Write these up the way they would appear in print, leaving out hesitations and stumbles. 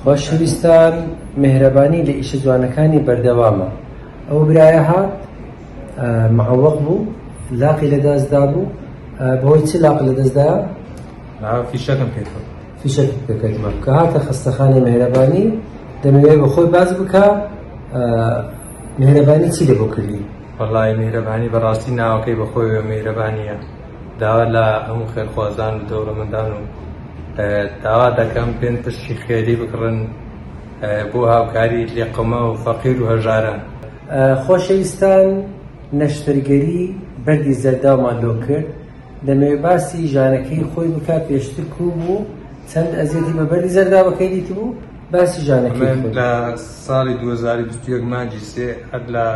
خۆشەویستان، مهرەبانی لە ئیشە جوانەکانی بەردەوامە. ئەو برایە هات معوەق بوو، لاقی لەدەستدا بوو. بەهۆی چ لاقی لەدەستدایە؟ فیشەکەم پێکەوت. فیشەک پێکەوتمە کە هاتە خستەخانەی مهرەبانی. دەمەوێت بە خۆی باز بکە مهرەبانی چی لێ بۆ کردی؟ وەڵای مهرەبانی بەڕاستی ناوەکەی بەخۆی مهرەبانیە. داوا لە هەموو خێرخوازان و دەوڵەمەندان و داوا دەکەم پێن پشتی خێری بکڕن بۆ هاوکاری لێقەمە و فەقیر و هەژاران. خۆشەویستان، نەشتەرگەری بەردی زەرداومان لۆ کرد. دەمەوێت باسی ژانەکەی خۆی بکە. پێشتر کوو بوو چەند ئەزیەتی بە بەردی زەرداوەکەی دیت بوو. باسی ژانەکەی لە ساڵی 2021 مانجی سێ هەر لە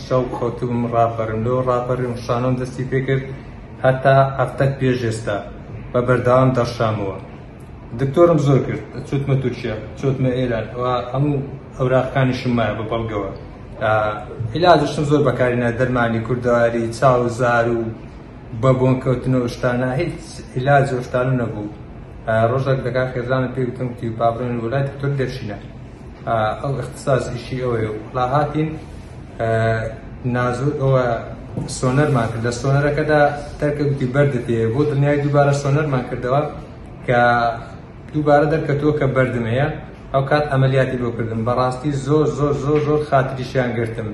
شەو خەوتبم ڕاپەرم لەوە ڕاپەرم شانۆم دەستی پێکرد هەتا هەفتەک پێش ئێستا بە بەردەوام دەڕشامەوە. دکتۆرم زۆر کرد، چوتمە تورکیا، چوتمە ئێران، هەموو ئەوراقەکانیشم مایە بە بەڵگەوە. عیلاجشم زۆر بەکارهێنا، دەرمانی کوردەواری، چاوزار و بە بۆنکەوتنەوە شتانە، هیچ عیلاج و شتانە نەبوو. ڕۆژێک لەگا خێزانە پێوتم تی بابڕێن وڵای دکتۆر دەرچینە، ئەو اختصاصیشی ئەوەیە. وڵا هاتین نازۆر ئەوە سۆنەرمان کرد. لە سۆنەرەکەدا تەرکەوتی بەردت هەیە. بۆ دڵنیای دووبارە سۆنەرمان کردەوە کە دووبارە دەرکەوتووە کە بەردم هەیە. ئەو کات ئەمەلیاتی بۆ کردم. بەڕاستی زۆر زۆر زۆر زۆر خاتریشیان گرتم.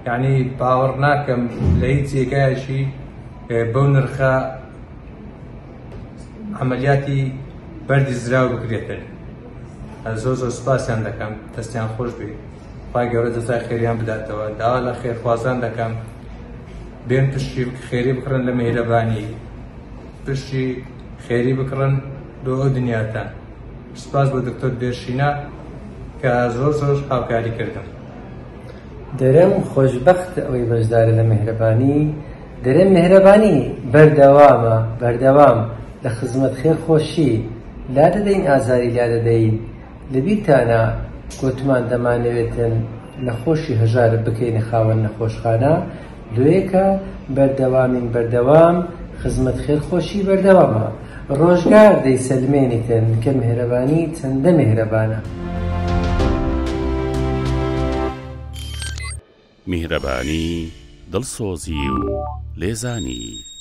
یعنی باوەڕ ناکەم لە هیچ جێگایەکی بەو نرخە ئەمەلیاتی بەردی زراوە بکرێتن. زۆر زۆر سوپاسیان دەکەم، دەستیان خۆش بێ، خوا گەورە جەزای خێریان بداتەوە. داوا لە خێرخوازان دەکەم بێن پشتی خێری بکڕن لە مهرەبانی، پشتی خێری بکڕن لە ئەو دنیاتان. سوپاس بۆ دکتۆر دێرشینە کە زۆر زۆر هاوکاری کردم. دەرەم خۆشبەخت ئەوەی بەشدارە لە مهرەبانی. دەرەم مهرەبانی بەردەوامە، بەردەوام لە خزمەت خێرخۆشی لا دەدەین، ئازاری لا دەدەین. لەبیرتانە گوتمان دەمانەوێتن لە خۆشی هەژارت بکەینە خاوەن نەخۆشخانە. دوێکە بەردەوامین، بەردەوام خزمەت خێرخۆشی بەردەوامە. ڕۆژگار دەیسەلمێنیتن کە مهرەبانی چەندە مهرەبانە. میهرەبانی، دڵسۆزی و لێزانی.